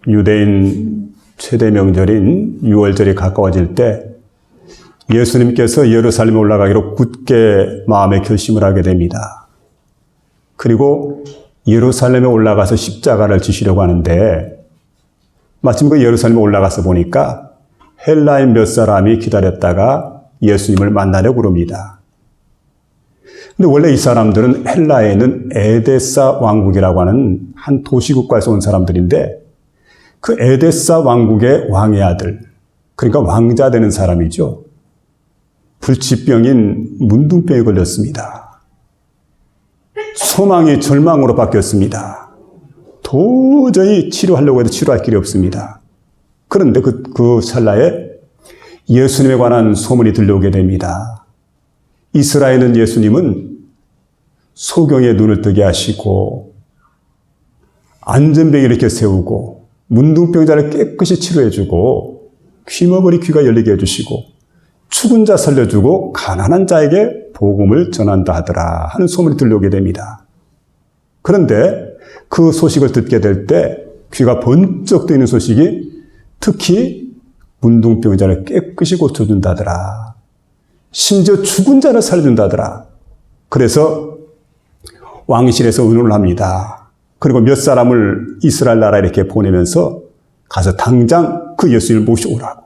유대인 최대 명절인 유월절이 가까워질 때 예수님께서 예루살렘에 올라가기로 굳게 마음에 결심을 하게 됩니다. 그리고 예루살렘에 올라가서 십자가를 지시려고 하는데 마침 그 예루살렘에 올라가서 보니까 헬라인 몇 사람이 기다렸다가 예수님을 만나려고 그럽니다. 근데 원래 이 사람들은 헬라에 있는 에데사 왕국이라고 하는 한 도시국가에서 온 사람들인데 그 에데사 왕국의 왕의 아들, 그러니까 왕자 되는 사람이죠. 불치병인 문둥병에 걸렸습니다. 소망이 절망으로 바뀌었습니다. 도저히 치료하려고 해도 치료할 길이 없습니다. 그런데 그 찰나에 예수님에 관한 소문이 들려오게 됩니다. 이스라엘은 예수님은 소경의 눈을 뜨게 하시고 안전병을 이렇게 세우고 문둥병자를 깨끗이 치료해주고 귀머거리 귀가 열리게 해주시고 죽은 자 살려주고 가난한 자에게 복음을 전한다 하더라 하는 소문이 들려오게 됩니다. 그런데 그 소식을 듣게 될 때 귀가 번쩍 뜨이는 소식이 특히 문둥병자를 깨끗이 고쳐준다더라. 심지어 죽은 자를 살려준다더라. 그래서 왕실에서 의논을 합니다. 그리고 몇 사람을 이스라엘 나라에 이렇게 보내면서 가서 당장 그 예수님을 모셔오라고.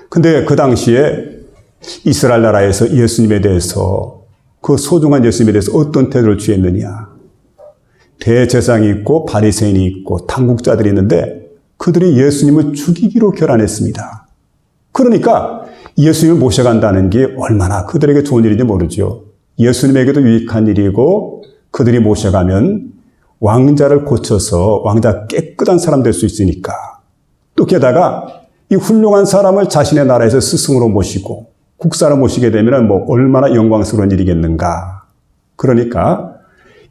근데 그 당시에 이스라엘 나라에서 예수님에 대해서 그 소중한 예수님에 대해서 어떤 태도를 취했느냐. 대제사장이 있고 바리새인이 있고 당국자들이 있는데 그들이 예수님을 죽이기로 결단했습니다. 그러니까 예수님을 모셔간다는 게 얼마나 그들에게 좋은 일인지 모르죠. 예수님에게도 유익한 일이고 그들이 모셔가면 왕자를 고쳐서 왕자 깨끗한 사람 될 수 있으니까. 또 게다가 이 훌륭한 사람을 자신의 나라에서 스승으로 모시고 국사로 모시게 되면 얼마나 영광스러운 일이겠는가. 그러니까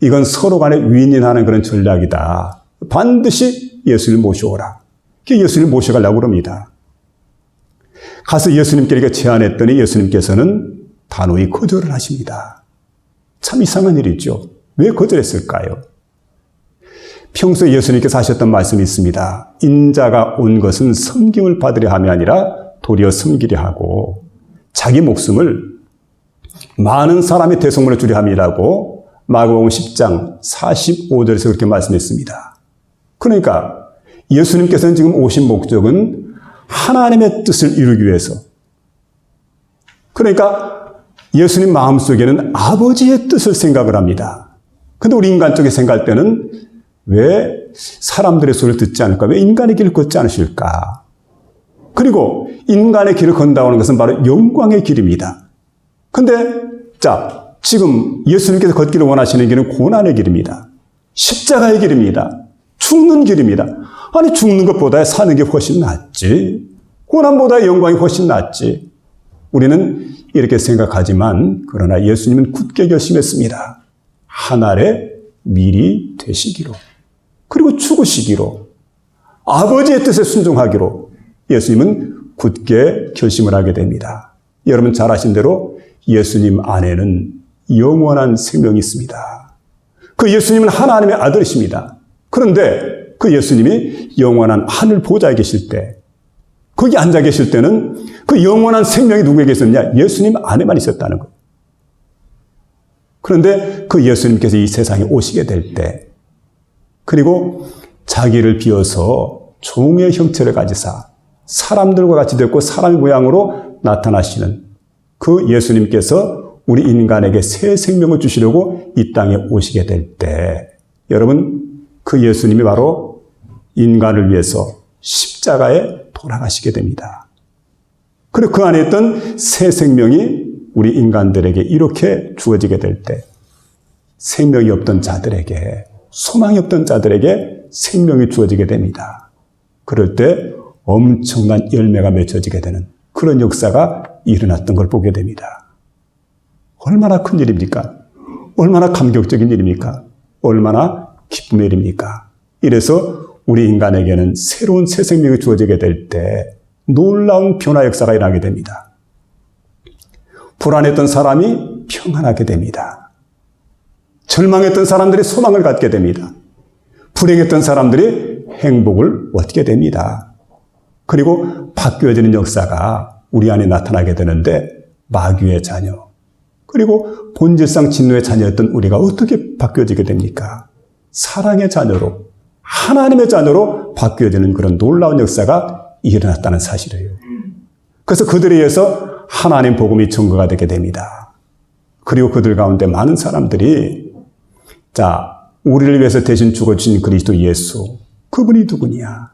이건 서로 간에 윈윈하는 그런 전략이다. 반드시 예수님을 모셔오라. 예수님을 모셔가려고 합니다. 가서 예수님께 이렇게 제안했더니 예수님께서는 단호히 거절을 하십니다. 참 이상한 일이죠. 왜 거절했을까요? 평소에 예수님께서 하셨던 말씀이 있습니다. 인자가 온 것은 섬김을 받으려 함이 아니라 도리어 섬기려 하고 자기 목숨을 많은 사람의 대속물을 주려 함이라고 마가복음 10장 45절에서 그렇게 말씀했습니다. 그러니까 예수님께서는 지금 오신 목적은 하나님의 뜻을 이루기 위해서. 그러니까 예수님 마음속에는 아버지의 뜻을 생각을 합니다. 근데 우리 인간적인 생각할 때는 왜 사람들의 소리를 듣지 않을까? 왜 인간의 길을 걷지 않으실까? 그리고 인간의 길을 건다고 것은 바로 영광의 길입니다. 근데 지금 예수님께서 걷기를 원하시는 길은 고난의 길입니다. 십자가의 길입니다. 죽는 길입니다. 아니 죽는 것보다 사는 게 훨씬 낫지. 고난보다 영광이 훨씬 낫지. 우리는 이렇게 생각하지만 그러나 예수님은 굳게 결심했습니다. 하늘의 밀이 되시기로 그리고 죽으시기로 아버지의 뜻에 순종하기로 예수님은 굳게 결심을 하게 됩니다. 여러분 잘 아신 대로 예수님 안에는 영원한 생명이 있습니다. 그 예수님은 하나님의 아들이십니다. 그런데 그 예수님이 영원한 하늘 보좌에 계실 때 거기 앉아 계실 때는 그 영원한 생명이 누구에게 있었냐? 예수님 안에만 있었다는 거예요. 그런데 그 예수님께서 이 세상에 오시게 될 때 그리고 자기를 비워서 종의 형체를 가지사 사람들과 같이 됐고 사람의 모양으로 나타나시는 그 예수님께서 우리 인간에게 새 생명을 주시려고 이 땅에 오시게 될 때 여러분 그 예수님이 바로 인간을 위해서 십자가에 돌아가시게 됩니다. 그리고 그 안에 있던 새 생명이 우리 인간들에게 이렇게 주어지게 될 때 생명이 없던 자들에게 소망이 없던 자들에게 생명이 주어지게 됩니다. 그럴 때 엄청난 열매가 맺혀지게 되는 그런 역사가 일어났던 걸 보게 됩니다. 얼마나 큰 일입니까? 얼마나 감격적인 일입니까? 얼마나 기쁨의 일입니까? 이래서 우리 인간에게는 새로운 새 생명이 주어지게 될 때 놀라운 변화 역사가 일어나게 됩니다. 불안했던 사람이 평안하게 됩니다. 절망했던 사람들이 소망을 갖게 됩니다. 불행했던 사람들이 행복을 얻게 됩니다. 그리고 바뀌어지는 역사가 우리 안에 나타나게 되는데 마귀의 자녀, 그리고 본질상 진노의 자녀였던 우리가 어떻게 바뀌어지게 됩니까? 사랑의 자녀로, 하나님의 자녀로 바뀌어지는 그런 놀라운 역사가 일어났다는 사실이에요. 그래서 그들에 의해서 하나님 복음이 증거가 되게 됩니다. 그리고 그들 가운데 많은 사람들이 우리를 위해서 대신 죽어주신 그리스도 예수, 그분이 누구냐?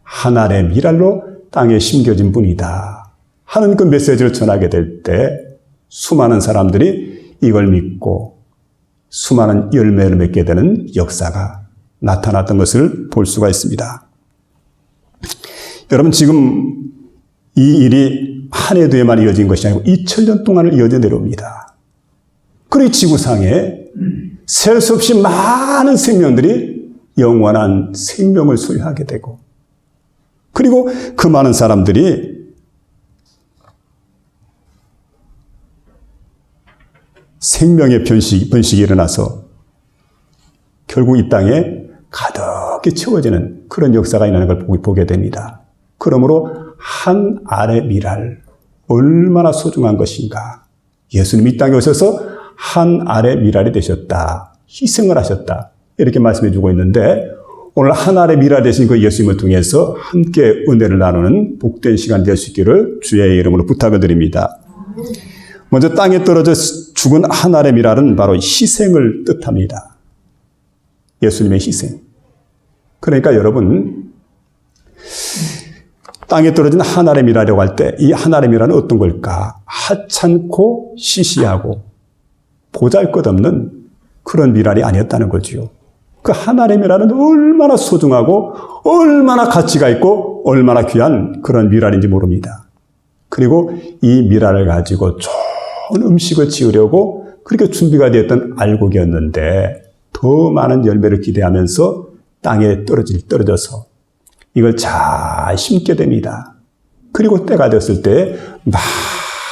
하나님의 미랄로 땅에 심겨진 분이다 하는 그 메시지를 전하게 될 때 수많은 사람들이 이걸 믿고 수많은 열매를 맺게 되는 역사가 나타났던 것을 볼 수가 있습니다. 여러분, 지금 이 일이 한 해도에만 이어진 것이 아니고 2000년 동안을 이어져 내려옵니다. 그리고 지구상에 셀 수 없이 많은 생명들이 영원한 생명을 소유하게 되고, 그리고 그 많은 사람들이 생명의 번식이 일어나서 결국 이 땅에 가득히 채워지는 그런 역사가 일어나는 걸 보게 됩니다. 그러므로 한 알의 미랄, 얼마나 소중한 것인가. 예수님이 이 땅에 오셔서 한 알의 미랄이 되셨다. 희생을 하셨다. 이렇게 말씀해 주고 있는데, 오늘 한 알의 미랄 되신 그 예수님을 통해서 함께 은혜를 나누는 복된 시간 될 수 있기를 주의 이름으로 부탁을 드립니다. 먼저 땅에 떨어져 죽은 한 알의 미랄은 바로 희생을 뜻합니다. 예수님의 희생. 그러니까 여러분, 땅에 떨어진 한 알의 미랄이라고 할 때 이 한 알의 미랄은 어떤 걸까? 하찮고 시시하고 보잘것없는 그런 미랄이 아니었다는 거지요. 그 한 알의 미랄은 얼마나 소중하고 얼마나 가치가 있고 얼마나 귀한 그런 미랄인지 모릅니다. 그리고 이 미랄을 가지고 좋은 음식을 지으려고 그렇게 준비가 되었던 알곡이었는데 더 많은 열매를 기대하면서 땅에 떨어져서 이걸 잘 심게 됩니다. 그리고 때가 됐을 때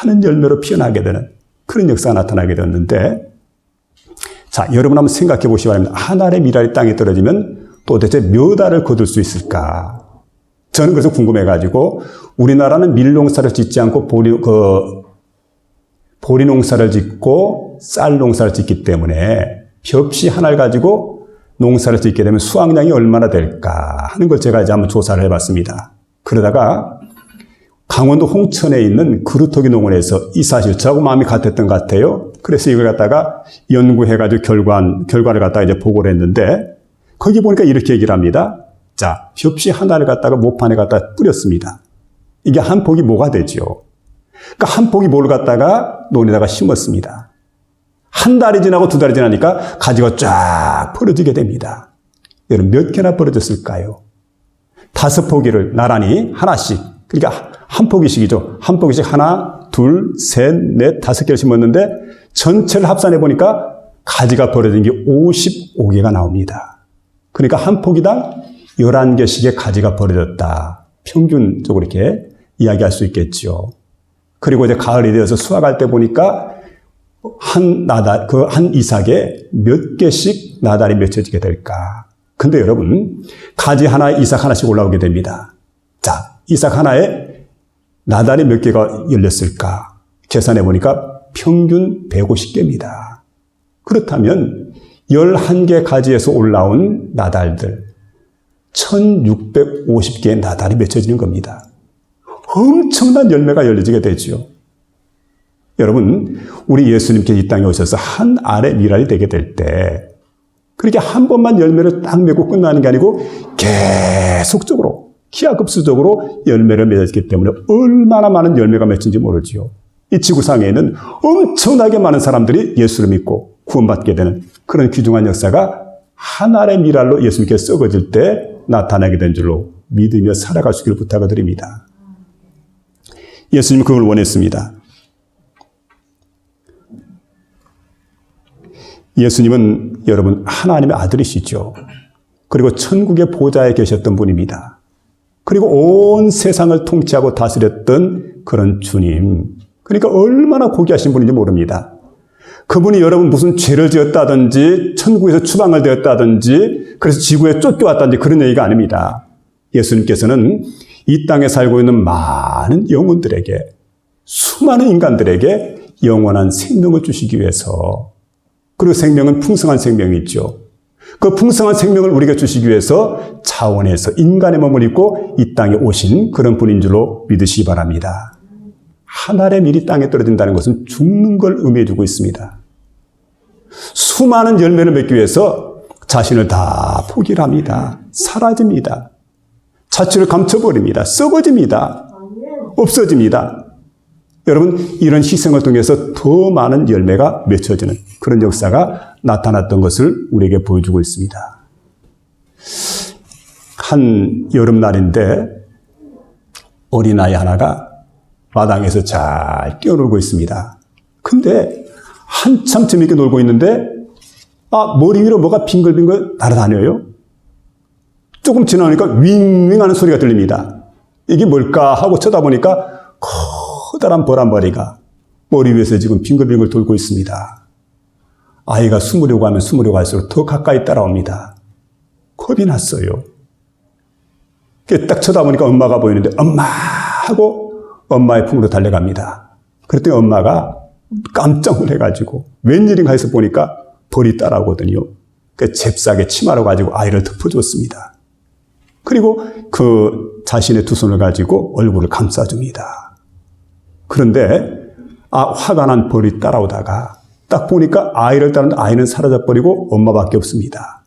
많은 열매로 피어나게 되는 그런 역사가 나타나게 되었는데, 여러분 한번 생각해 보시기 바랍니다. 한 알의 미랄이 땅에 떨어지면 도대체 몇 알을 거둘 수 있을까? 저는 그래서 궁금해가지고, 우리나라는 밀농사를 짓지 않고 보리 농사를 짓고 쌀 농사를 짓기 때문에 벽시 하나를 가지고 농사를 짓게 되면 수확량이 얼마나 될까 하는 걸 제가 이제 한번 조사를 해봤습니다. 그러다가 강원도 홍천에 있는 그루터기 농원에서 이 사실 저하고 마음이 같았던 것 같아요. 그래서 이걸 갖다가 연구해가지고 결과를 갖다가 이제 보고를 했는데, 거기 보니까 이렇게 얘기를 합니다. 벽시 하나를 갖다가 모판에 갖다 뿌렸습니다. 이게 한 폭이 뭐가 되죠? 그러니까 한 폭이 뭘 갖다가 논에다가 심었습니다. 한 달이 지나고 두 달이 지나니까 가지가 쫙 벌어지게 됩니다. 여러분, 몇 개나 벌어졌을까요? 5포기를 나란히 하나씩, 그러니까 한 포기씩이죠. 한 포기씩 하나, 둘, 셋, 넷, 5개를 심었는데 전체를 합산해 보니까 가지가 벌어진 게 55개가 나옵니다. 그러니까 한 포기당 11개씩의 가지가 벌어졌다. 평균적으로 이렇게 이야기할 수 있겠죠. 그리고 이제 가을이 되어서 수확할 때 보니까 한 이삭에 몇 개씩 나달이 맺혀지게 될까. 근데 여러분, 가지 하나, 이삭 하나씩 올라오게 됩니다. 이삭 하나에 나달이 몇 개가 열렸을까? 계산해 보니까 평균 150개입니다. 그렇다면 11개 가지에서 올라온 나달들 1650개의 나달이 맺혀지는 겁니다. 엄청난 열매가 열려지게 되죠. 여러분, 우리 예수님께 이 땅에 오셔서 한 알의 미랄이 되게 될 때 그렇게 한 번만 열매를 딱 맺고 끝나는 게 아니고 계속적으로 기하급수적으로 열매를 맺었기 때문에 얼마나 많은 열매가 맺힌지 모르지요. 이 지구상에는 엄청나게 많은 사람들이 예수를 믿고 구원받게 되는 그런 귀중한 역사가 한 알의 미랄로 예수님께 썩어질 때 나타나게 된 줄로 믿으며 살아갈 수 있기를 부탁을 드립니다. 예수님은 그걸 원했습니다. 예수님은 여러분 하나님의 아들이시죠. 그리고 천국의 보좌에 계셨던 분입니다. 그리고 온 세상을 통치하고 다스렸던 그런 주님. 그러니까 얼마나 고귀하신 분인지 모릅니다. 그분이 여러분 무슨 죄를 지었다든지 천국에서 추방을 되었다든지 그래서 지구에 쫓겨왔다든지 그런 얘기가 아닙니다. 예수님께서는 이 땅에 살고 있는 많은 영혼들에게, 수많은 인간들에게 영원한 생명을 주시기 위해서, 그리고 생명은 풍성한 생명이죠. 그 풍성한 생명을 우리에게 주시기 위해서 차원에서 인간의 몸을 입고 이 땅에 오신 그런 분인 줄로 믿으시기 바랍니다. 한 알의 밀이 땅에 떨어진다는 것은 죽는 걸 의미해 주고 있습니다. 수많은 열매를 맺기 위해서 자신을 다 포기를 합니다. 사라집니다. 자취를 감춰버립니다. 썩어집니다. 없어집니다. 여러분, 이런 희생을 통해서 더 많은 열매가 맺혀지는 그런 역사가 나타났던 것을 우리에게 보여주고 있습니다. 한 여름날인데 어린아이 하나가 마당에서 잘 뛰어놀고 있습니다. 근데 한참 재밌게 놀고 있는데 머리 위로 뭐가 빙글빙글 날아다녀요. 조금 지나니까 윙윙 하는 소리가 들립니다. 이게 뭘까 하고 쳐다보니까 커다란 벌 한 마리가 머리 위에서 지금 빙글빙글 돌고 있습니다. 아이가 숨으려고 하면 숨으려고 할수록 더 가까이 따라옵니다. 겁이 났어요. 딱 쳐다보니까 엄마가 보이는데 엄마 하고 엄마의 품으로 달려갑니다. 그랬더니 엄마가 깜짝 놀래가지고 웬일인가 해서 보니까 벌이 따라오거든요. 그 잽싸게 치마로 가지고 아이를 덮어줬습니다. 그리고 그 자신의 두 손을 가지고 얼굴을 감싸줍니다. 그런데 화가 난 벌이 따라오다가 딱 보니까 아이를 따르는데 아이는 사라져버리고 엄마밖에 없습니다.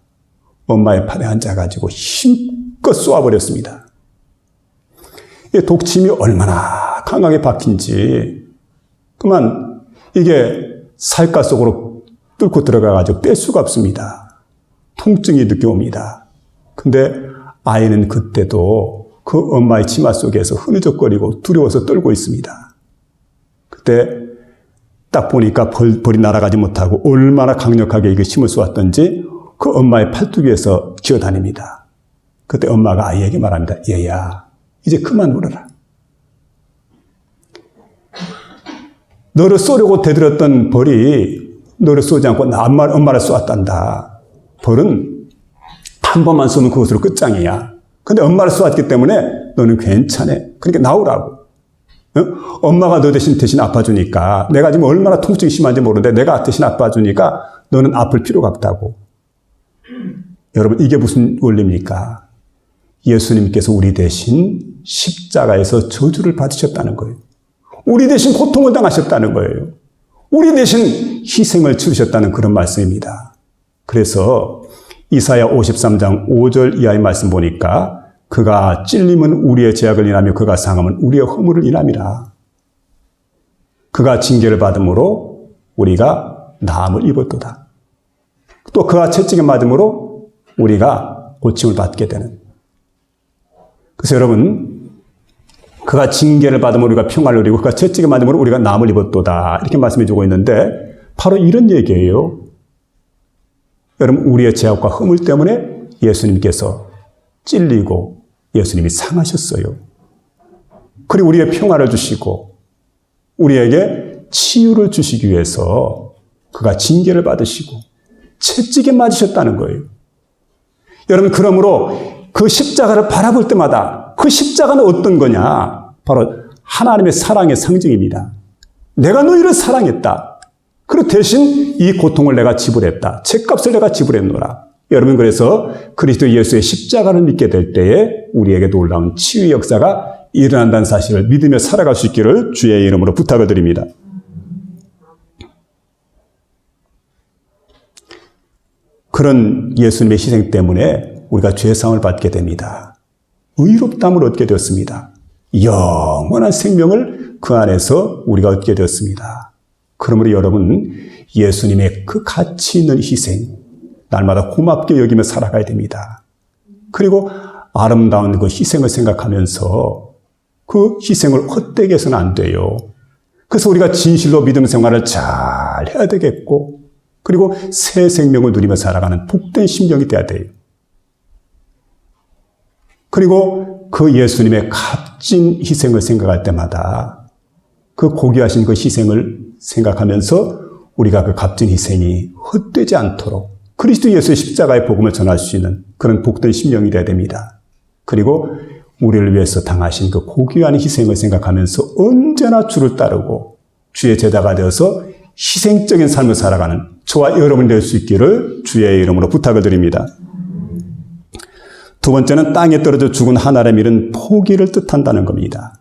엄마의 팔에 앉아가지고 힘껏 쏘아버렸습니다. 독침이 얼마나 강하게 박힌지 그만 이게 살갗 속으로 뚫고 들어가가지고 뺄 수가 없습니다. 통증이 느껴옵니다. 근데 아이는 그때도 그 엄마의 치마 속에서 흐느적거리고 두려워서 떨고 있습니다. 그때 딱 보니까 벌이 날아가지 못하고 얼마나 강력하게 이게 힘을 쏘았던지 그 엄마의 팔뚝위에서 기어다닙니다. 그때 엄마가 아이에게 말합니다. 얘야, 이제 그만 울어라. 너를 쏘려고 대들었던 벌이 너를 쏘지 않고 엄마를 쏘았단다. 벌은 한 번만 쏘면 그것으로 끝장이야. 근데 엄마를 쏘았기 때문에 너는 괜찮아. 그러니까 나오라고. 엄마가 너 대신 아파주니까 내가 지금 얼마나 통증이 심한지 모르는데 내가 대신 아파주니까 너는 아플 필요가 없다고. 여러분, 이게 무슨 원리입니까? 예수님께서 우리 대신 십자가에서 저주를 받으셨다는 거예요. 우리 대신 고통을 당하셨다는 거예요. 우리 대신 희생을 치르셨다는 그런 말씀입니다. 그래서 이사야 53장 5절 이하의 말씀 보니까 그가 찔림은 우리의 죄악을 인하며 그가 상함은 우리의 허물을 인함이라. 그가 징계를 받음으로 우리가 나음을 입었도다. 또 그가 채찍에 맞음으로 우리가 고침을 받게 되는. 그래서 여러분, 그가 징계를 받음으로 우리가 평화를 누리고 그가 채찍에 맞음으로 우리가 나음을 입었도다. 이렇게 말씀해 주고 있는데 바로 이런 얘기예요. 여러분, 우리의 죄악과 허물 때문에 예수님께서 찔리고 예수님이 상하셨어요. 그리고 우리의 평화를 주시고 우리에게 치유를 주시기 위해서 그가 징계를 받으시고 채찍에 맞으셨다는 거예요. 여러분, 그러므로 그 십자가를 바라볼 때마다 그 십자가는 어떤 거냐? 바로 하나님의 사랑의 상징입니다. 내가 너희를 사랑했다. 그리고 대신 이 고통을 내가 지불했다. 죄값을 내가 지불했노라. 여러분, 그래서 그리스도 예수의 십자가를 믿게 될 때에 우리에게 놀라운 치유의 역사가 일어난다는 사실을 믿으며 살아갈 수 있기를 주의 이름으로 부탁을 드립니다. 그런 예수님의 희생 때문에 우리가 죄사함을 받게 됩니다. 의롭다함을 얻게 되었습니다. 영원한 생명을 그 안에서 우리가 얻게 되었습니다. 그러므로 여러분, 예수님의 그 가치 있는 희생, 날마다 고맙게 여기며 살아가야 됩니다. 그리고 아름다운 그 희생을 생각하면서 그 희생을 헛되게 해서는 안 돼요. 그래서 우리가 진실로 믿음 생활을 잘 해야 되겠고, 그리고 새 생명을 누리며 살아가는 복된 심령이 돼야 돼요. 그리고 그 예수님의 값진 희생을 생각할 때마다 그 고귀하신 그 희생을 생각하면서 우리가 그 값진 희생이 헛되지 않도록 그리스도 예수의 십자가의 복음을 전할 수 있는 그런 복된 심령이 되어야 됩니다. 그리고 우리를 위해서 당하신 그 고귀한 희생을 생각하면서 언제나 주를 따르고 주의 제자가 되어서 희생적인 삶을 살아가는 저와 여러분이 될 수 있기를 주의 이름으로 부탁을 드립니다. 두 번째는 땅에 떨어져 죽은 한 알의 밀은 포기를 뜻한다는 겁니다.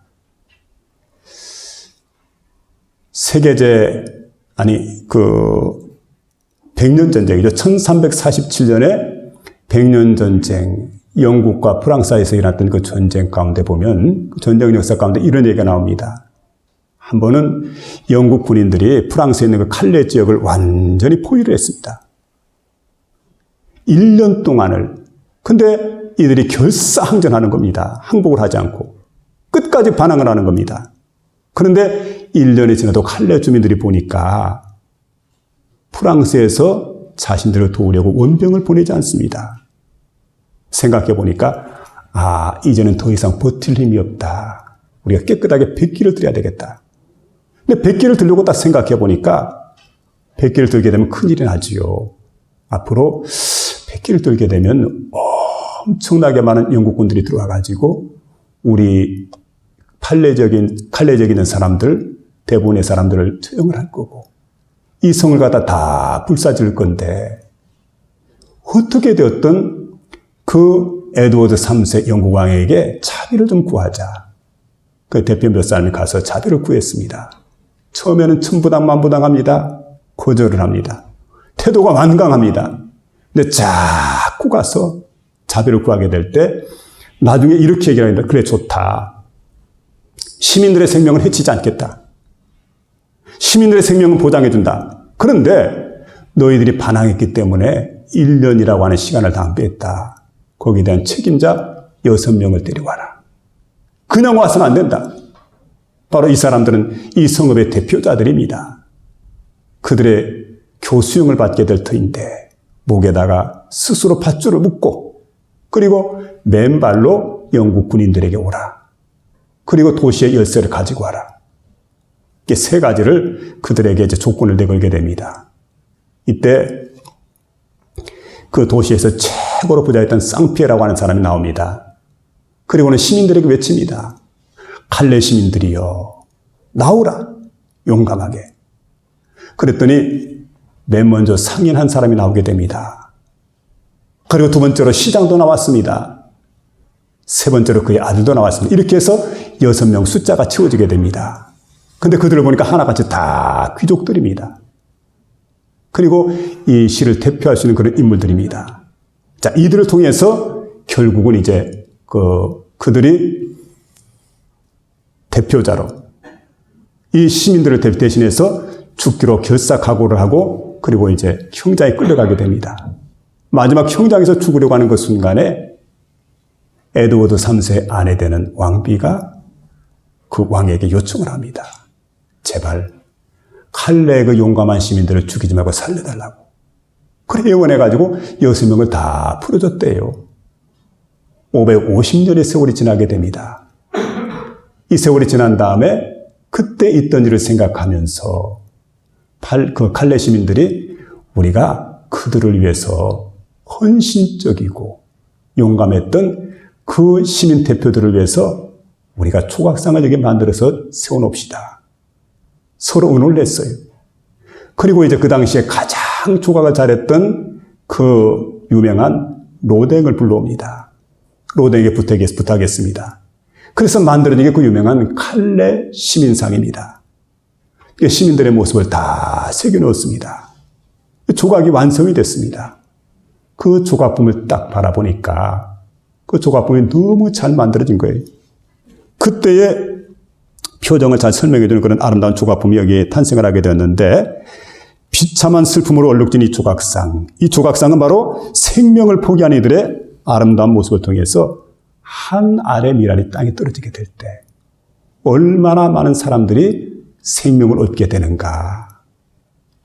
백년 전쟁이죠. 1347년에 백년 전쟁, 영국과 프랑스 사이에서 일어났던 그 전쟁 가운데 보면, 그 전쟁 역사 가운데 이런 얘기가 나옵니다. 한 번은 영국 군인들이 프랑스에 있는 그 칼레 지역을 완전히 포위를 했습니다. 1년 동안을. 근데 이들이 결사항전하는 겁니다. 항복을 하지 않고. 끝까지 반항을 하는 겁니다. 그런데 1년이 지나도 칼레 주민들이 보니까 프랑스에서 자신들을 도우려고 원병을 보내지 않습니다. 생각해 보니까 이제는 더 이상 버틸 힘이 없다. 우리가 깨끗하게 백기를 들여야 되겠다. 근데 백기를 들려고 딱 생각해 보니까 백기를 들게 되면 큰일이 나지요. 앞으로 백기를 들게 되면 엄청나게 많은 영국군들이 들어와 가지고 우리 칼레지역에 있는 사람들, 대부분의 사람들을 처형을 할 거고 이 성을 갖다 다 불사질 건데 어떻게 되었든 그 에드워드 3세 영국 왕에게 자비를 좀 구하자. 그 대표 몇 사람이 가서 자비를 구했습니다. 처음에는 천부당만부당합니다. 거절을 합니다. 태도가 완강합니다. 근데 자꾸 가서 자비를 구하게 될 때 나중에 이렇게 얘기를 합니다. 그래, 좋다. 시민들의 생명을 해치지 않겠다. 시민들의 생명은 보장해준다. 그런데 너희들이 반항했기 때문에 1년이라고 하는 시간을 낭비했다. 거기에 대한 책임자 6명을 데려와라. 그냥 와서는 안 된다. 바로 이 사람들은 이 성읍의 대표자들입니다. 그들의 교수형을 받게 될 터인데 목에다가 스스로 밧줄을 묶고 그리고 맨발로 영국 군인들에게 오라. 그리고 도시의 열쇠를 가지고 와라. 이게 세 가지를 그들에게 이제 조건을 내걸게 됩니다. 이때 그 도시에서 최고로 부자였던 쌍피에라고 하는 사람이 나옵니다. 그리고는 시민들에게 외칩니다. 칼레 시민들이여, 나오라. 용감하게. 그랬더니 맨 먼저 상인 한 사람이 나오게 됩니다. 그리고 두 번째로 시장도 나왔습니다. 세 번째로 그의 아들도 나왔습니다. 이렇게 해서 6명 숫자가 채워지게 됩니다. 근데 그들을 보니까 하나같이 다 귀족들입니다. 그리고 이 시를 대표할 수 있는 그런 인물들입니다. 자, 이들을 통해서 결국은 이제 그들이 대표자로 이 시민들을 대신해서 죽기로 결사각오를 하고 그리고 이제 형장에 끌려가게 됩니다. 마지막 형장에서 죽으려고 하는 그 순간에 에드워드 3세의 아내 되는 왕비가 그 왕에게 요청을 합니다. 제발 칼레의 그 용감한 시민들을 죽이지 말고 살려달라고. 그래 예언해가지고 6명을 다 풀어줬대요. 550년의 세월이 지나게 됩니다. 이 세월이 지난 다음에 그때 있던 일을 생각하면서 그 칼레 시민들이 우리가 그들을 위해서 헌신적이고 용감했던 그 시민 대표들을 위해서 우리가 조각상을 여기 만들어서 세워놓읍시다. 서로 의논을 했어요. 그리고 이제 그 당시에 가장 조각을 잘했던 그 유명한 로댕을 불러옵니다. 로댕에게 부탁했습니다. 그래서 만들어진 게 그 유명한 칼레 시민상입니다. 시민들의 모습을 다 새겨넣었습니다. 조각이 완성이 됐습니다. 그 조각품을 딱 바라보니까 그 조각품이 너무 잘 만들어진 거예요. 그때의 표정을 잘 설명해주는 그런 아름다운 조각품이 여기에 탄생을 하게 되었는데 비참한 슬픔으로 얼룩진 이 조각상은 바로 생명을 포기한 이들의 아름다운 모습을 통해서 한 알의 밀알이 땅에 떨어지게 될 때 얼마나 많은 사람들이 생명을 얻게 되는가.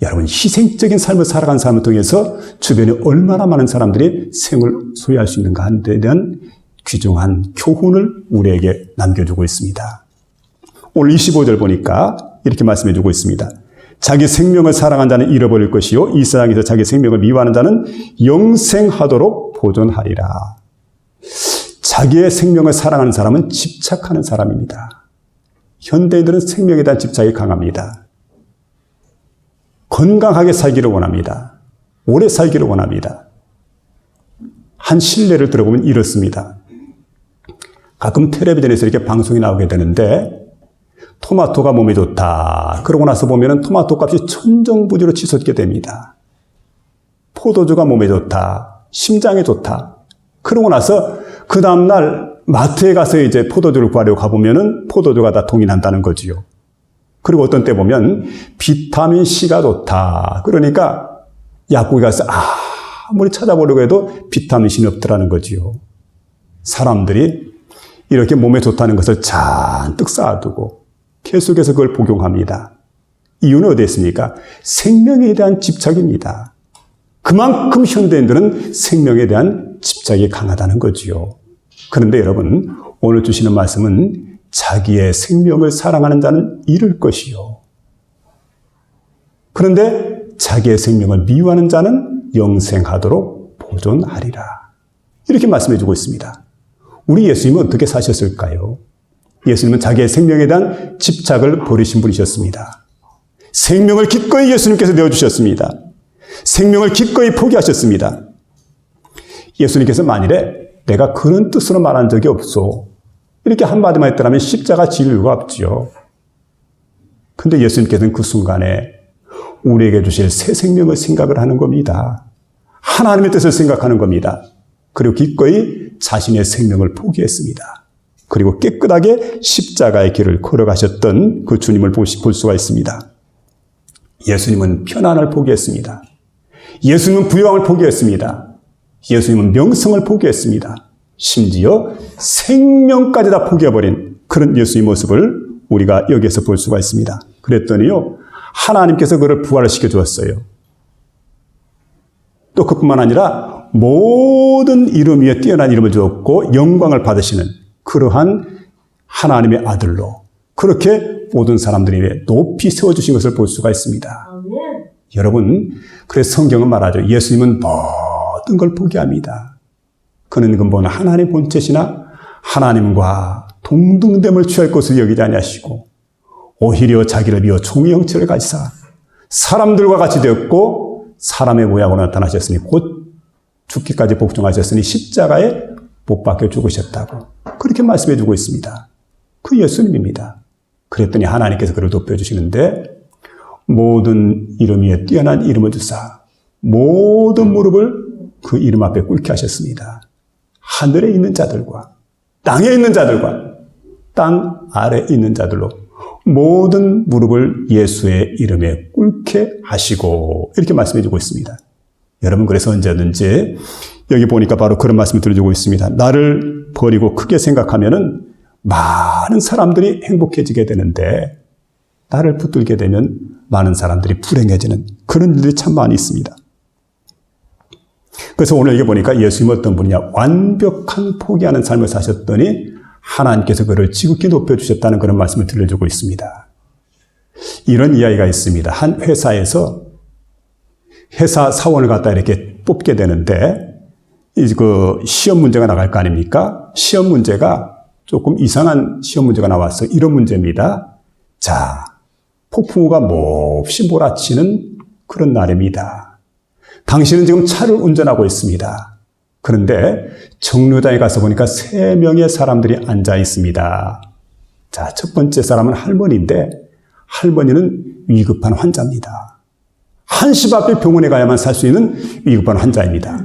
여러분, 희생적인 삶을 살아간 삶을 통해서 주변에 얼마나 많은 사람들이 생을 소유할 수 있는가 하는 데 대한 귀중한 교훈을 우리에게 남겨주고 있습니다. 오늘 25절 보니까 이렇게 말씀해주고 있습니다. 자기 생명을 사랑한 자는 잃어버릴 것이요 이 세상에서 자기 생명을 미워하는 자는 영생하도록 보존하리라. 자기의 생명을 사랑하는 사람은 집착하는 사람입니다. 현대인들은 생명에 대한 집착이 강합니다. 건강하게 살기를 원합니다. 오래 살기를 원합니다. 한 신뢰를 들어보면 이렇습니다. 가끔 텔레비전에서 이렇게 방송이 나오게 되는데 토마토가 몸에 좋다. 그러고 나서 보면 토마토 값이 천정부지로 치솟게 됩니다. 포도주가 몸에 좋다. 심장에 좋다. 그러고 나서 그 다음날 마트에 가서 이제 포도주를 구하려고 가보면 포도주가 다 동일한다는 거지요. 그리고 어떤 때 보면 비타민C가 좋다. 그러니까 약국에 가서 아무리 찾아보려고 해도 비타민C는 없더라는 거지요. 사람들이 이렇게 몸에 좋다는 것을 잔뜩 쌓아두고 계속해서 그걸 복용합니다. 이유는 어디에 있습니까? 생명에 대한 집착입니다. 그만큼 현대인들은 생명에 대한 집착이 강하다는 거지요. 그런데 여러분, 오늘 주시는 말씀은 자기의 생명을 사랑하는 자는 잃을 것이요. 그런데 자기의 생명을 미워하는 자는 영생하도록 보존하리라. 이렇게 말씀해 주고 있습니다. 우리 예수님은 어떻게 사셨을까요? 예수님은 자기의 생명에 대한 집착을 버리신 분이셨습니다. 생명을 기꺼이 예수님께서 내어주셨습니다. 생명을 기꺼이 포기하셨습니다. 예수님께서 만일에 내가 그런 뜻으로 말한 적이 없소. 이렇게 한마디만 했더라면 십자가 질 이유가 없지요. 근데 예수님께서는 그 순간에 우리에게 주실 새 생명을 생각을 하는 겁니다. 하나님의 뜻을 생각하는 겁니다. 그리고 기꺼이 자신의 생명을 포기했습니다. 그리고 깨끗하게 십자가의 길을 걸어가셨던 그 주님을 볼 수가 있습니다. 예수님은 편안을 포기했습니다. 예수님은 부유함을 포기했습니다. 예수님은 명성을 포기했습니다. 심지어 생명까지 다 포기해버린 그런 예수의 모습을 우리가 여기에서 볼 수가 있습니다. 그랬더니요, 하나님께서 그를 부활시켜 주었어요. 또 그뿐만 아니라 모든 이름 위에 뛰어난 이름을 주었고 영광을 받으시는 그러한 하나님의 아들로 그렇게 모든 사람들이 높이 세워주신 것을 볼 수가 있습니다. 아멘. 여러분, 그래서 성경은 말하죠. 예수님은 모든 걸 포기합니다. 그는 근본 하나님의 본체시나 하나님과 동등됨을 취할 것을 여기지 아니하시고 오히려 자기를 비워 종의 형체를 가지사 사람들과 같이 되었고 사람의 모양으로 나타나셨으니 곧 죽기까지 복종하셨으니 십자가에 못 박혀 죽으셨다고 그렇게 말씀해 주고 있습니다. 그 예수님입니다. 그랬더니 하나님께서 그를 높여주시는데 모든 이름 위에 뛰어난 이름을 주사 모든 무릎을 그 이름 앞에 꿇게 하셨습니다. 하늘에 있는 자들과 땅에 있는 자들과 땅 아래에 있는 자들로 모든 무릎을 예수의 이름에 꿇게 하시고 이렇게 말씀해 주고 있습니다. 여러분, 그래서 언제든지 여기 보니까 바로 그런 말씀을 들려주고 있습니다. 나를 버리고 크게 생각하면은 많은 사람들이 행복해지게 되는데 나를 붙들게 되면 많은 사람들이 불행해지는 그런 일들이 참 많이 있습니다. 그래서 오늘 여기 보니까 예수님은 어떤 분이냐, 완벽한 포기하는 삶을 사셨더니 하나님께서 그를 지극히 높여주셨다는 그런 말씀을 들려주고 있습니다. 이런 이야기가 있습니다. 한 회사에서 회사 사원을 갖다 이렇게 뽑게 되는데 그 시험 문제가 나갈 거 아닙니까? 시험 문제가 조금 이상한 시험 문제가 나왔어. 이런 문제입니다. 자, 폭풍우가 몹시 몰아치는 그런 날입니다. 당신은 지금 차를 운전하고 있습니다. 그런데 정류장에 가서 보니까 3명의 사람들이 앉아 있습니다. 자, 첫 번째 사람은 할머니인데 할머니는 위급한 환자입니다. 한시 앞에 병원에 가야만 살 수 있는 위급한 환자입니다.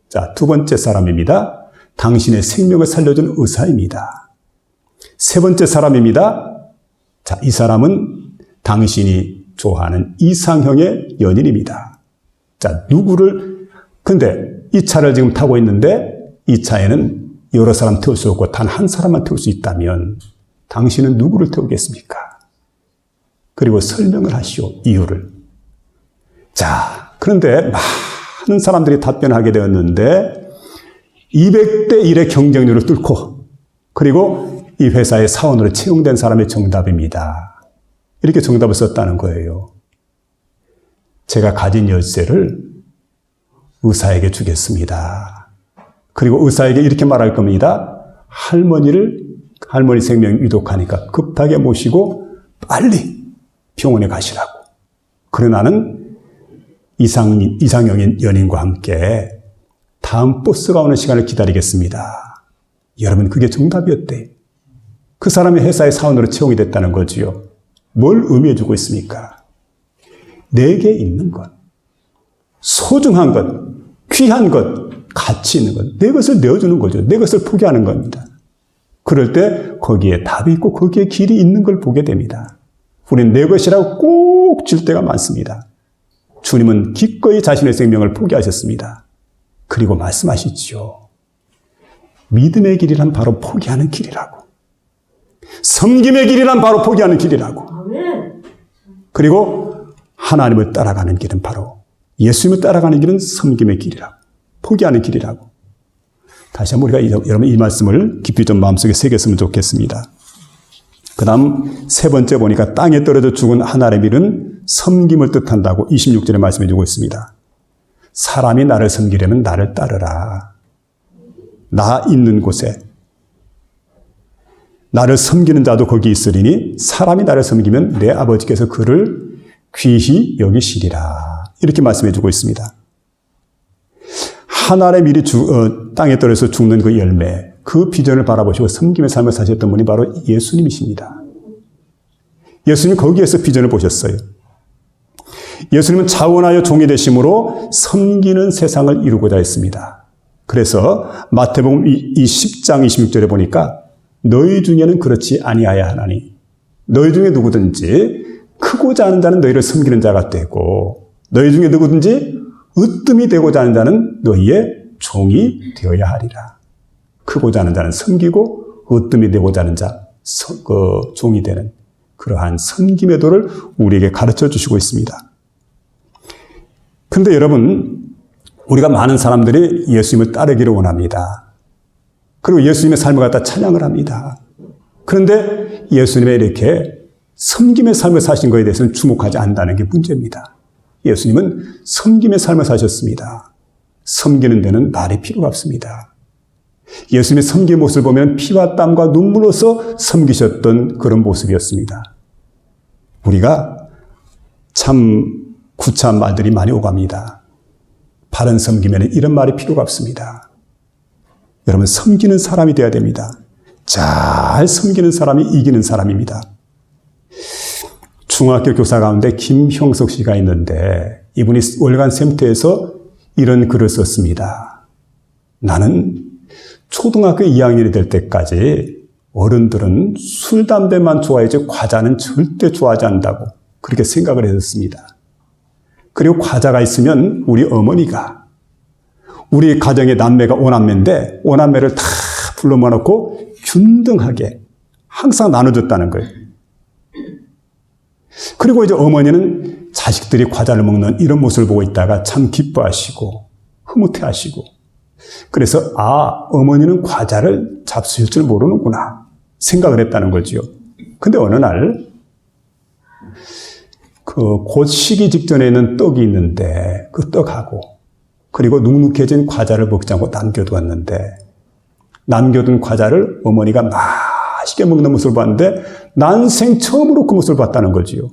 자, 두 번째 사람입니다. 당신의 생명을 살려준 의사입니다. 세 번째 사람입니다. 자, 이 사람은 당신이 좋아하는 이상형의 연인입니다. 자, 근데 이 차를 지금 타고 있는데 이 차에는 여러 사람 태울 수 없고 단 한 사람만 태울 수 있다면 당신은 누구를 태우겠습니까? 그리고 설명을 하시오, 이유를. 자, 그런데 많은 사람들이 답변하게 되었는데 200대 1의 경쟁률을 뚫고 그리고 이 회사의 사원으로 채용된 사람의 정답입니다. 이렇게 정답을 썼다는 거예요. 제가 가진 열쇠를 의사에게 주겠습니다. 그리고 의사에게 이렇게 말할 겁니다. 할머니 생명이 위독하니까 급하게 모시고 빨리 병원에 가시라고. 그러나 나는 이상형인 연인과 함께 다음 버스가 오는 시간을 기다리겠습니다. 여러분, 그게 정답이었대. 그 사람이 회사의 사원으로 채용이 됐다는 거지요. 뭘 의미해주고 있습니까? 내게 있는 것, 소중한 것, 귀한 것, 가치 있는 것, 내 것을 내어주는 거죠. 내 것을 포기하는 겁니다. 그럴 때 거기에 답이 있고 거기에 길이 있는 걸 보게 됩니다. 우리는 내 것이라고 꼭 줄 때가 많습니다. 주님은 기꺼이 자신의 생명을 포기하셨습니다. 그리고 말씀하시지요. 믿음의 길이란 바로 포기하는 길이라고. 섬김의 길이란 바로 포기하는 길이라고. 그리고 하나님을 따라가는 길은 바로 예수님을 따라가는 길은 섬김의 길이라고. 포기하는 길이라고. 다시 한번 우리가 여러분 이 말씀을 깊이 좀 마음속에 새겼으면 좋겠습니다. 그 다음 세 번째 보니까 땅에 떨어져 죽은 한 알의 밀은 섬김을 뜻한다고 26절에 말씀해 주고 있습니다. 사람이 나를 섬기려면 나를 따르라. 나 있는 곳에 나를 섬기는 자도 거기 있으리니 사람이 나를 섬기면 내 아버지께서 그를 귀히 여기시리라. 이렇게 말씀해 주고 있습니다. 한 알의 밀이 땅에 떨어져서 죽는 그 열매, 그 비전을 바라보시고 섬김의 삶을 사셨던 분이 바로 예수님이십니다. 예수님이 거기에서 비전을 보셨어요. 예수님은 자원하여 종이 되심으로 섬기는 세상을 이루고자 했습니다. 그래서 마태복음 이 10장 26절에 보니까 너희 중에는 그렇지 아니하야 하나니 너희 중에 누구든지 크고자 하는 자는 너희를 섬기는 자가 되고 너희 중에 누구든지 으뜸이 되고자 하는 자는 너희의 종이 되어야 하리라. 크고자 하는 자는 섬기고 으뜸이 되고자 하는 자, 종이 되는 그러한 섬김의 도를 우리에게 가르쳐 주시고 있습니다. 그런데 여러분, 우리가 많은 사람들이 예수님을 따르기를 원합니다. 그리고 예수님의 삶을 갖다 찬양을 합니다. 그런데 예수님의 이렇게 섬김의 삶을 사신 것에 대해서는 주목하지 않는다는 게 문제입니다. 예수님은 섬김의 삶을 사셨습니다. 섬기는 데는 말이 필요가 없습니다. 예수님의 섬김의 모습을 보면 피와 땀과 눈물로서 섬기셨던 그런 모습이었습니다. 우리가 참 구차한 말들이 많이 오갑니다. 바른 섬김에는 이런 말이 필요가 없습니다. 여러분, 섬기는 사람이 되어야 됩니다. 잘 섬기는 사람이 이기는 사람입니다. 중학교 교사 가운데 김형석 씨가 있는데 이분이 월간 샘터에서 이런 글을 썼습니다. 나는 초등학교 2학년이 될 때까지 어른들은 술, 담배만 좋아하지 과자는 절대 좋아하지 않는다고 그렇게 생각을 했었습니다. 그리고 과자가 있으면 우리 어머니가 우리 가정의 남매가 5남매인데 5남매를 다 불러 모아놓고 균등하게 항상 나눠줬다는 거예요. 그리고 이제 어머니는 자식들이 과자를 먹는 이런 모습을 보고 있다가 참 기뻐하시고 흐뭇해하시고 그래서 어머니는 과자를 잡수실 줄 모르는구나 생각을 했다는 거지요. 근데 어느 날 곧 식이 직전에 있는 떡이 있는데 그 떡하고 그리고 눅눅해진 과자를 먹지 않고 남겨두었는데 남겨둔 과자를 어머니가 맛있게 먹는 모습을 봤는데 난생 처음으로 그 모습을 봤다는 거지요.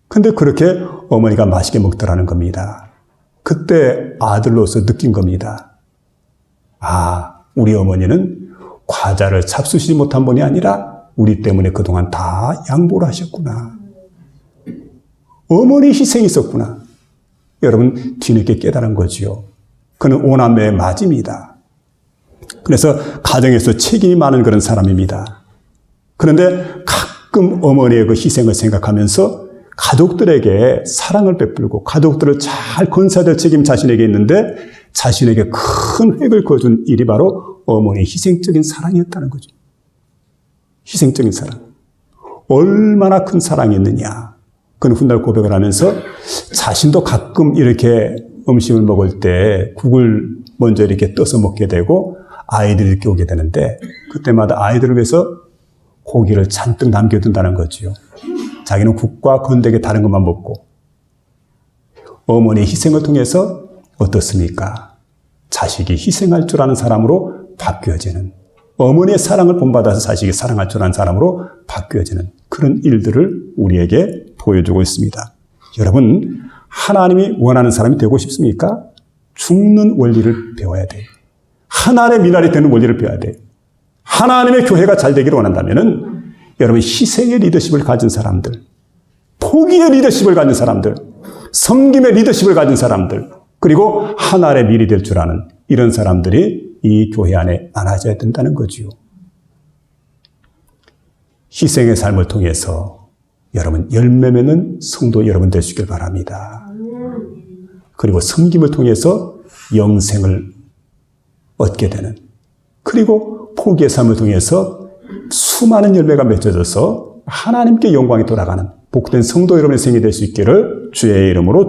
근데 그렇게 어머니가 맛있게 먹더라는 겁니다. 그때 아들로서 느낀 겁니다. 우리 어머니는 과자를 잡수시지 못한 분이 아니라 우리 때문에 그동안 다 양보를 하셨구나. 어머니 희생이 있었구나. 여러분, 뒤늦게 깨달은 거지요. 그는 5남매의 맞입니다. 그래서 가정에서 책임이 많은 그런 사람입니다. 그런데 가끔 어머니의 그 희생을 생각하면서 가족들에게 사랑을 베풀고 가족들을 잘 건사해야 될 책임 자신에게 있는데 자신에게 큰 획을 그어준 일이 바로 어머니의 희생적인 사랑이었다는 거죠. 희생적인 사랑. 얼마나 큰 사랑이었느냐. 그는 훗날 고백을 하면서 자신도 가끔 이렇게 음식을 먹을 때 국을 먼저 이렇게 떠서 먹게 되고 아이들이 이렇게 오게 되는데 그때마다 아이들을 위해서 고기를 잔뜩 남겨둔다는 거지요. 자기는 국과 건더기 다른 것만 먹고 어머니의 희생을 통해서 어떻습니까? 자식이 희생할 줄 아는 사람으로 바뀌어지는, 어머니의 사랑을 본받아서 자식이 사랑할 줄 아는 사람으로 바뀌어지는 그런 일들을 우리에게 보여주고 있습니다. 여러분, 하나님이 원하는 사람이 되고 싶습니까? 죽는 원리를 배워야 돼요. 하나님의 미랄이 되는 원리를 배워야 돼요. 하나님의 교회가 잘 되기를 원한다면은 여러분, 희생의 리더십을 가진 사람들, 포기의 리더십을 가진 사람들, 섬김의 리더십을 가진 사람들, 그리고 하나의 밀이 될 줄 아는 이런 사람들이 이 교회 안에 많아져야 된다는 거지요. 희생의 삶을 통해서 여러분 열매 맺는 성도 여러분 되시길 바랍니다. 그리고 섬김을 통해서 영생을 얻게 되는, 그리고 포기의 삶을 통해서 수많은 열매가 맺어져서 하나님께 영광이 돌아가는 복된 성도 여러분의 생이 될 수 있기를 주의 이름으로